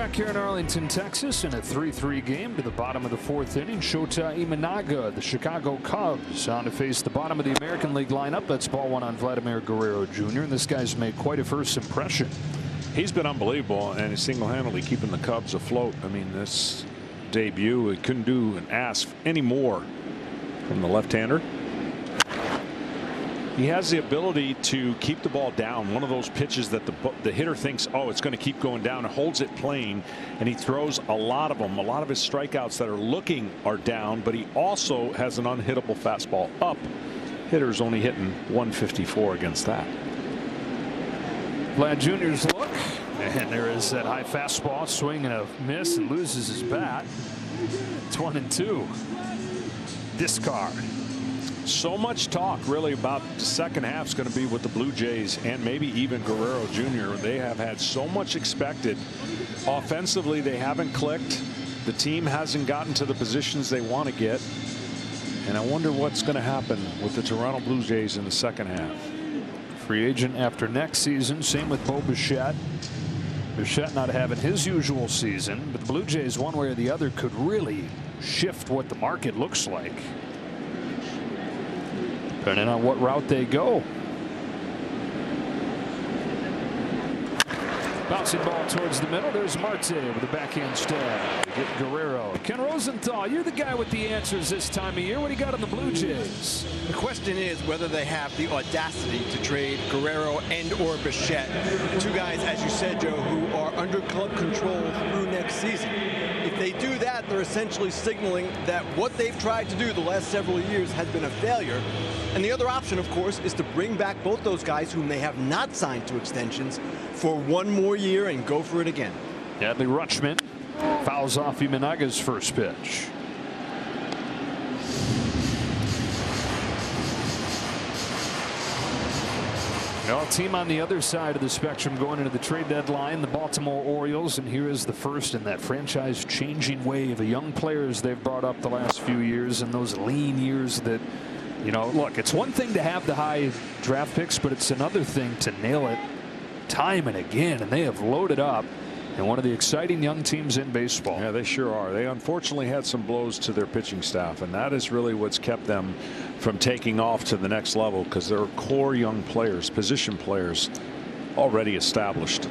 back here in Arlington, Texas, in a 3-3 game to the bottom of the fourth inning. Shota Imanaga, the Chicago Cubs, on to face the bottom of the American League lineup. That's ball one on Vladimir Guerrero Jr. And this guy's made quite a first impression. He's been unbelievable and is single-handedly keeping the Cubs afloat. I mean, this debut, it couldn't do an ask any more from the left-hander. He has the ability to keep the ball down. One of those pitches that the hitter thinks, oh, it's going to keep going down, and holds it plain, and he throws a lot of them. A lot of his strikeouts that are looking are down, but he also has an unhittable fastball up. Hitter's only hitting 154 against that. Vlad Jr.'s look, and there is that high fastball, swing and a miss, and loses his bat. It's 1-2. Discard. So much talk really about the second half is going to be with the Blue Jays and maybe even Guerrero Jr. They have had so much expected. Offensively, they haven't clicked. The team hasn't gotten to the positions they want to get. And I wonder what's going to happen with the Toronto Blue Jays in the second half. Free agent after next season. Same with Bo Bichette. Bichette not having his usual season, but the Blue Jays, one way or the other, could really shift what the market looks like, depending on what route they go. Bouncing ball towards the middle. There's Marte with a backhand stab. Get Guerrero. Ken Rosenthal, you're the guy with the answers this time of year. What do you got on the Blue Jays? The question is whether they have the audacity to trade Guerrero and or Bichette. Two guys, as you said, Joe, who are under club control through next season. If they do that, they're essentially signaling that what they've tried to do the last several years has been a failure. And the other option, of course, is to bring back both those guys whom they have not signed to extensions for one more year and go for it again. Adley Rutschman fouls off Imanaga's first pitch. Well, team on the other side of the spectrum going into the trade deadline, the Baltimore Orioles, and here is the first in that franchise-changing wave of young players they've brought up the last few years, and those lean years that, you know, look, it's one thing to have the high draft picks, but it's another thing to nail it time and again, and they have loaded up and one of the exciting young teams in baseball. Yeah, they sure are. They unfortunately had some blows to their pitching staff, and that is really what's kept them from taking off to the next level, because they're core young players, position players already established.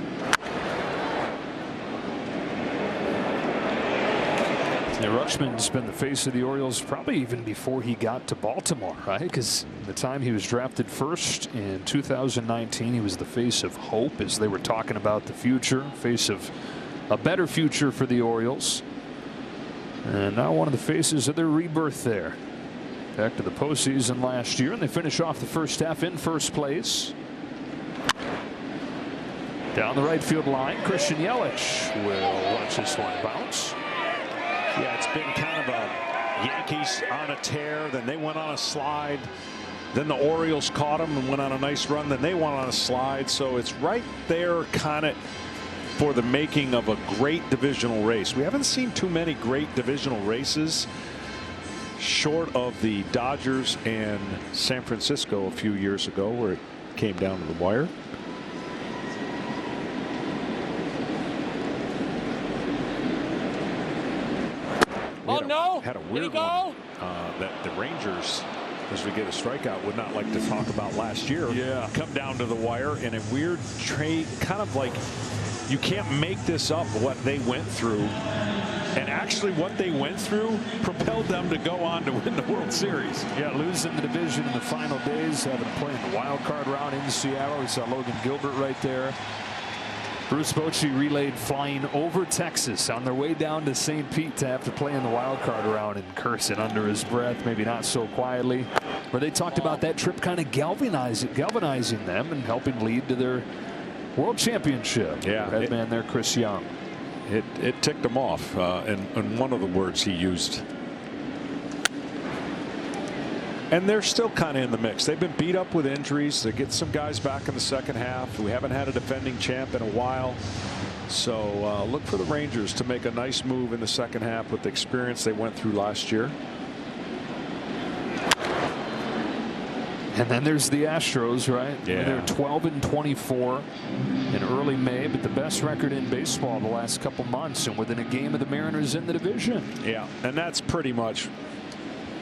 Yeah, Rutschman's been the face of the Orioles probably even before he got to Baltimore, right? Because the time he was drafted first in 2019, he was the face of hope as they were talking about the future, face of a better future for the Orioles. And now one of the faces of their rebirth there. Back to the postseason last year, and they finish off the first half in first place. Down the right field line, Christian Yelich will watch this one bounce. Yeah, it's been kind of a Yankees on a tear, then they went on a slide, then the Orioles caught them and went on a nice run, then they went on a slide. So it's right there kind of for the making of a great divisional race. We haven't seen too many great divisional races short of the Dodgers and San Francisco a few years ago, where it came down to the wire. Had a weird one that the Rangers, as we get a strikeout, would not like to talk about last year. Yeah. Come down to the wire in a weird trade, kind of like you can't make this up what they went through. And actually what they went through propelled them to go on to win the World Series. Yeah, losing the division in the final days, having to play in the wild card round in Seattle. We saw Logan Gilbert right there. Bruce Bochy relayed flying over Texas on their way down to St. Pete to have to play in the wild card round and cursing under his breath, maybe not so quietly, where they talked about that trip kind of galvanizing them and helping lead to their world championship. Yeah, head man there, Chris Young. It ticked him off, and one of the words he used. And they're still kind of in the mix. They've been beat up with injuries. They get some guys back in the second half. We haven't had a defending champ in a while. So look for the Rangers to make a nice move in the second half with the experience they went through last year. And then there's the Astros, right? Yeah. They're 12-24 in early May, but the best record in baseball the last couple months, and within a game of the Mariners in the division. Yeah, and that's pretty much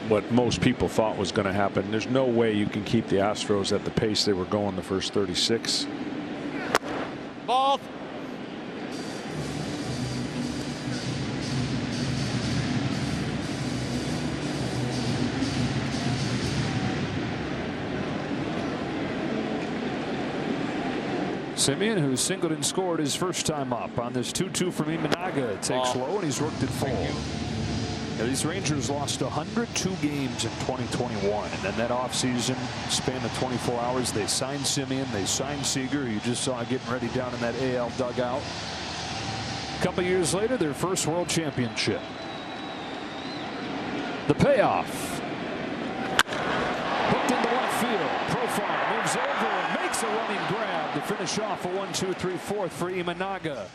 what most people thought was going to happen. There's no way you can keep the Astros at the pace they were going the first 36. Ball. Simeon, who singled and scored his first time up on this 2-2 from Imanaga, takes low, and he's worked it full. Now, these Rangers lost 102 games in 2021, and then that offseason span of 24 hours, they signed Simeon, they signed Seager, who you just saw getting ready down in that AL dugout. A couple years later, their first world championship. The payoff. Hooked into left field. Profile moves over and makes a running grab to finish off a 1-2-3-4 for Imanaga.